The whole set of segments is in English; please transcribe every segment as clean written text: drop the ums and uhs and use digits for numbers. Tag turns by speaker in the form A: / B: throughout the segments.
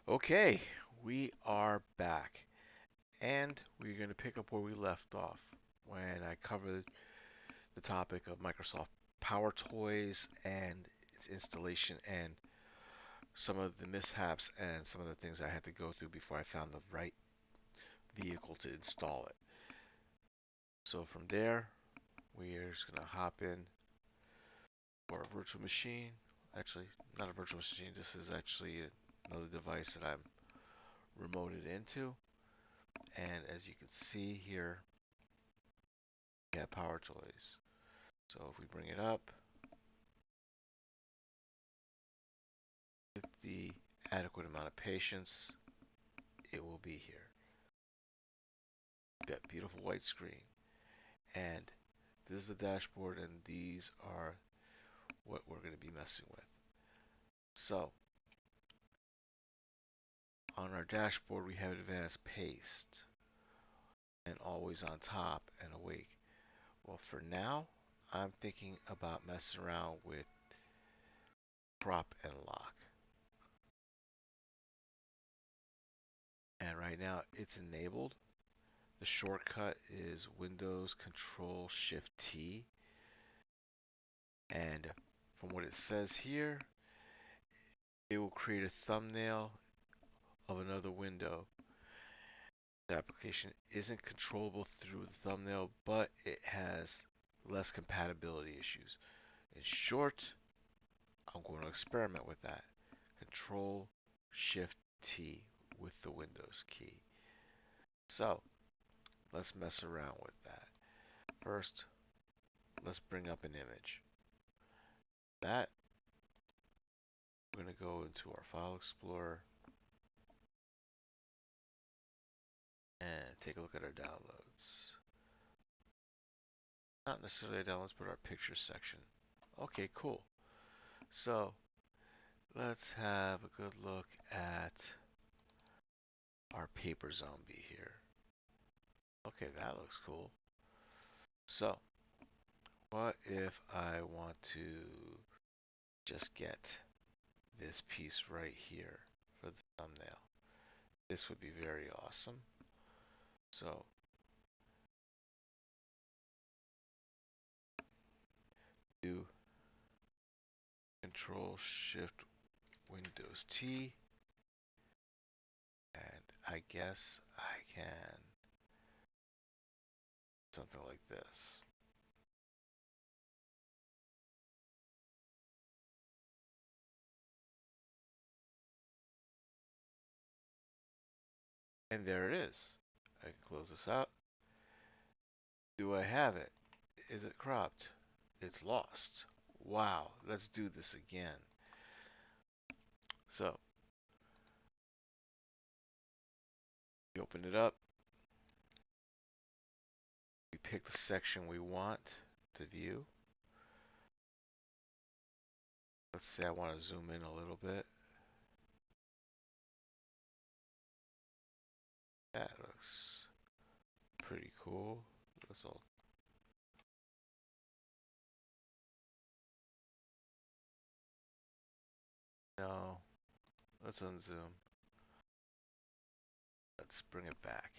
A: Okay, we are back, and we're going to pick up where we left off when I covered the topic of Microsoft Power Toys and its installation and some of the mishaps and some of the things I had to go through before I found the right vehicle to install it. So from there, we're just going to hop in for a virtual machine. Actually, not a virtual machine, this is actually another device that I'm remoted into. And as you can see here, we have Power Toys. So if we bring it up with the adequate amount of patience, it will be here. That beautiful white screen. And this is the dashboard, and these are what we're going to be messing with. So on our dashboard, we have advanced paste and always on top and awake. Well, for now, I'm thinking about messing around with crop and lock. And right now, it's enabled. The shortcut is Windows Control Shift T. And from what it says here, it will create a thumbnail of another window. The application isn't controllable through the thumbnail, but it has less compatibility issues. In short, I'm going to experiment with that. Control Shift T with the Windows key. So let's mess around with that. First, let's bring up an image. That we're going to go into our File Explorer and take a look at our downloads. Not necessarily our downloads, but our pictures section. Okay, cool. So let's have a good look at our paper zombie here. Okay, that looks cool. So what if I want to just get this piece right here for the thumbnail? This would be very awesome. So do Control Shift Windows T, and I guess I can something like this. And there it is. I can close this out. Do I have it? Is it cropped? It's lost. Wow, let's do this again. So, we open it up. We pick the section we want to view. Let's say I want to zoom in a little bit. That looks pretty cool. Let's all no. Let's unzoom. Let's bring it back.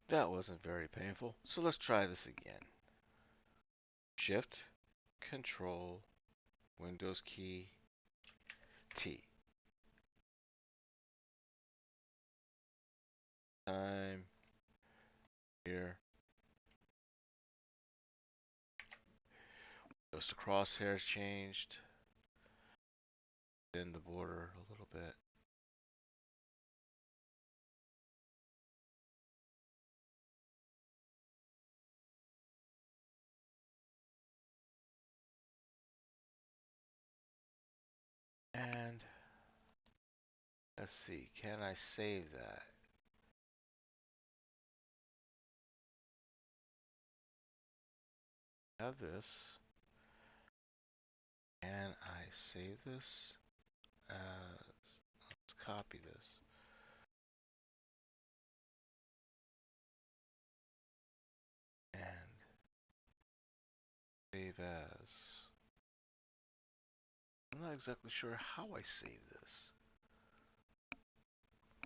A: That wasn't very painful. So let's try this again. Shift, Control, Windows key, T. Time here. Notice the crosshairs changed. Then the border a little bit. And let's see, can I save that? Have this. Can I save this? Let's copy this. And save as. I'm not exactly sure how I save this.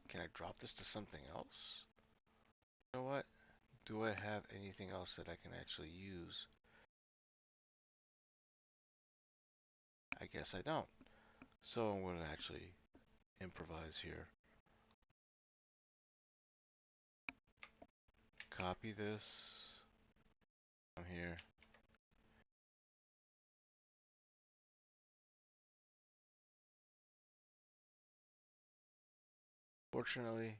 A: Can I drop this to something else? You know what? Do I have anything else that I can actually use? I guess I don't. So I'm going to actually improvise here. Copy this. I'm here. Fortunately,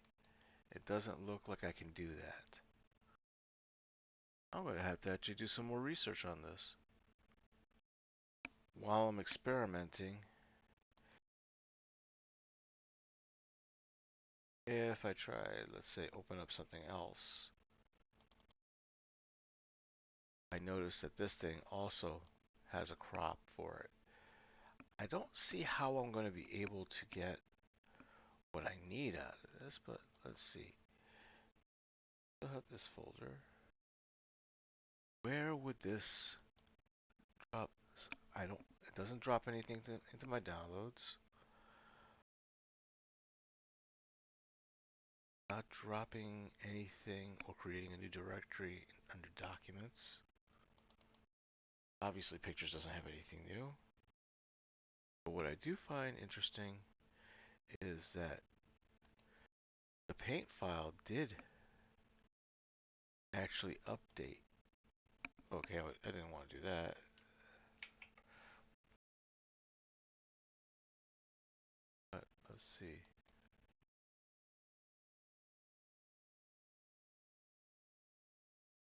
A: it doesn't look like I can do that. I'm going to have to actually do some more research on this. While I'm experimenting, if I try, let's say, open up something else, I notice that this thing also has a crop for it. I don't see how I'm going to be able to get what I need out of this, but let's see. Still have this folder. Where would this drop? I don't. It doesn't drop anything into my downloads. Not dropping anything or creating a new directory under documents. Obviously, pictures doesn't have anything new. But what I do find interesting is that the paint file did actually update. Okay, I didn't want to do that. But let's see.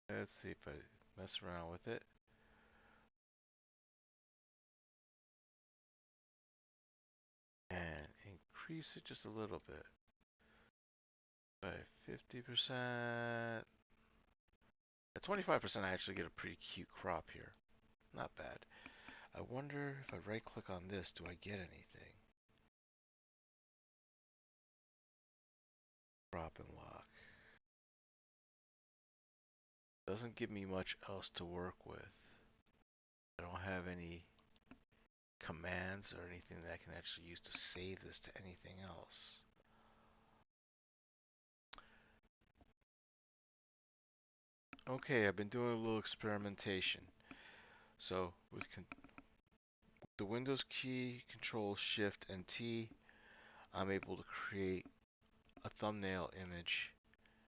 A: Let's see if I mess around with it. And increase it just a little bit. By 50%. At 25%, I actually get a pretty cute crop here. Not bad. I wonder if I right click on this, do I get anything? Crop and lock. Doesn't give me much else to work with. I don't have any commands or anything that I can actually use to save this to anything else. Okay, I've been doing a little experimentation. So with the Windows key, Control Shift and T, I'm able to create a thumbnail image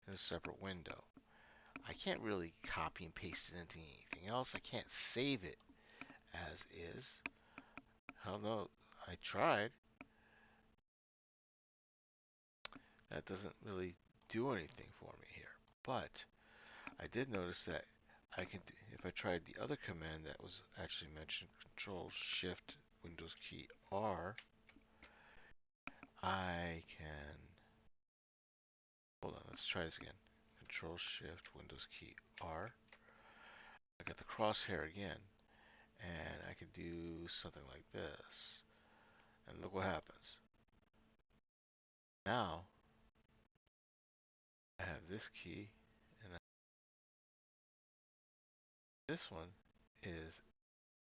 A: in a separate window. I can't really copy and paste it into anything else. I can't save it as is. Hell no, I tried. That doesn't really do anything for me here. But I did notice that I can, if I tried the other command that was actually mentioned, Control Shift Windows key R, I can, hold on, let's try this again. Control Shift Windows key R. I got the crosshair again, and I can do something like this. And look what happens. Now, I have this key, and this one is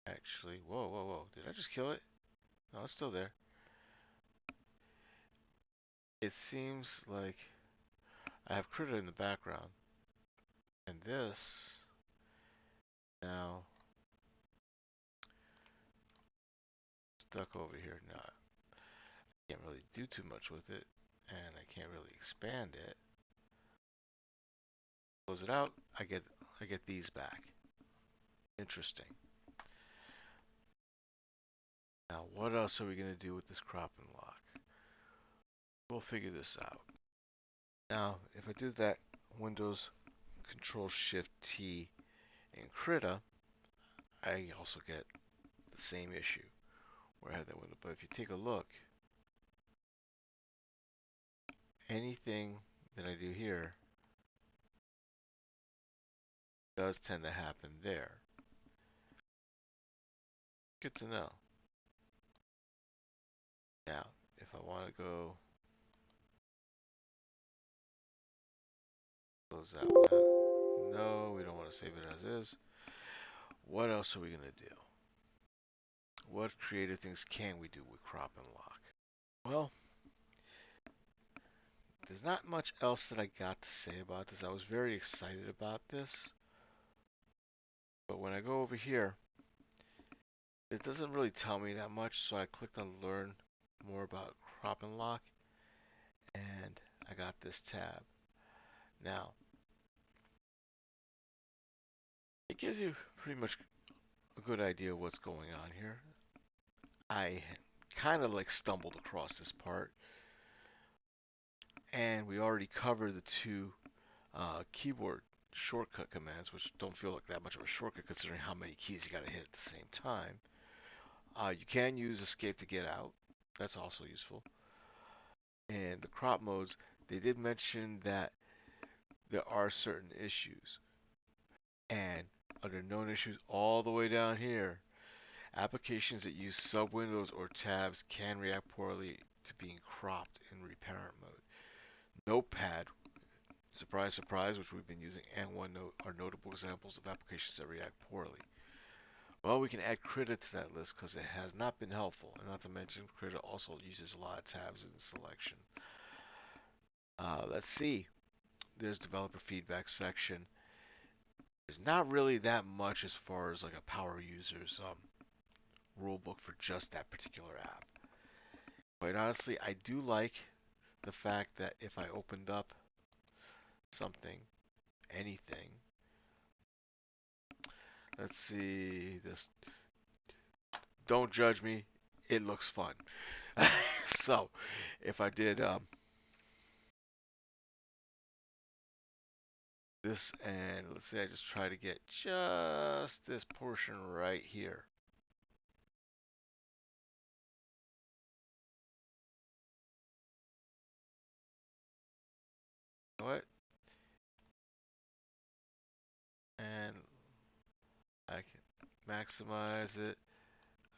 A: actually, whoa, whoa, whoa. Did I just kill it? No, it's still there. It seems like I have Critter in the background, and this now stuck over here. Now, I can't really do too much with it, and I can't really expand it. Close it out, I get these back. Interesting. Now, what else are we going to do with this crop and lock? We'll figure this out. Now, if I do that Windows Control Shift T in Krita, I also get the same issue where I have that window. But if you take a look, anything that I do here does tend to happen there. Good to know. Now, if I want to go close that one out. No, we don't want to save it as is. What else are we going to do? What creative things can we do with crop and lock? Well, there's not much else that I got to say about this. I was very excited about this, but when I go over here, it doesn't really tell me that much, so I clicked on learn more about crop and lock, and I got this tab. Now, it gives you pretty much a good idea of what's going on here. I kind of like stumbled across this part, and we already covered the two keyboard shortcut commands, which don't feel like that much of a shortcut considering how many keys you got to hit at the same time. You can use escape to get out. That's also useful. And the crop modes, they did mention that there are certain issues. And under known issues all the way down here, applications that use sub-windows or tabs can react poorly to being cropped in reparent mode. Notepad, surprise, surprise, which we've been using, and OneNote are notable examples of applications that react poorly. Well, we can add Krita to that list because it has not been helpful, and not to mention Krita also uses a lot of tabs in the selection. Let's see. There's developer feedback section. There's not really that much as far as like a power user's rule book for just that particular app. Quite honestly, I do like the fact that if I opened up something, anything, let's see this. Don't judge me. It looks fun. So, if I did this, and let's say I just try to get just this portion right here. What? And I can maximize it.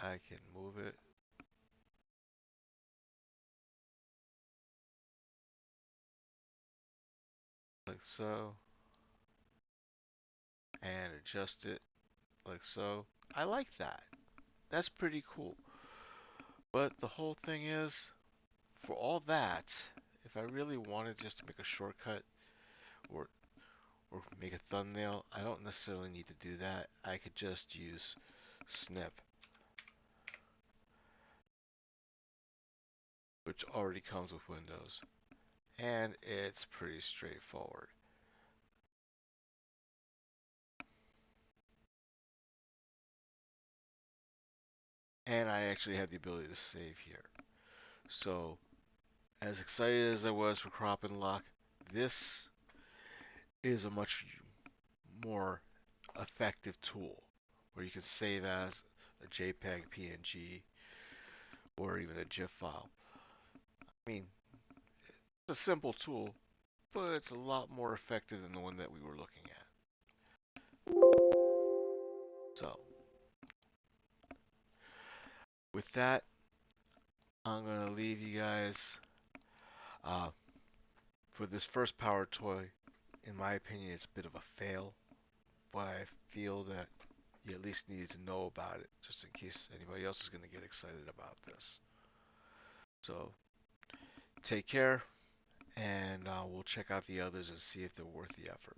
A: I can move it like so, and adjust it like so. I like that. That's pretty cool. But the whole thing is, for all that, if I really wanted just to make a shortcut or or make a thumbnail, I don't necessarily need to do that. I could just use snip, which already comes with Windows, and it's pretty straightforward. And I actually have the ability to save here. So, as excited as I was for crop and lock, this is a much more effective tool where you can save as a JPEG, PNG, or even a GIF file. I mean, it's a simple tool, but it's a lot more effective than the one that we were looking at. So, with that, I'm going to leave you guys uh, for this first power toy. In my opinion, it's a bit of a fail, but I feel that you at least needed to know about it, just in case anybody else is going to get excited about this. So, take care, and we'll check out the others and see if they're worth the effort.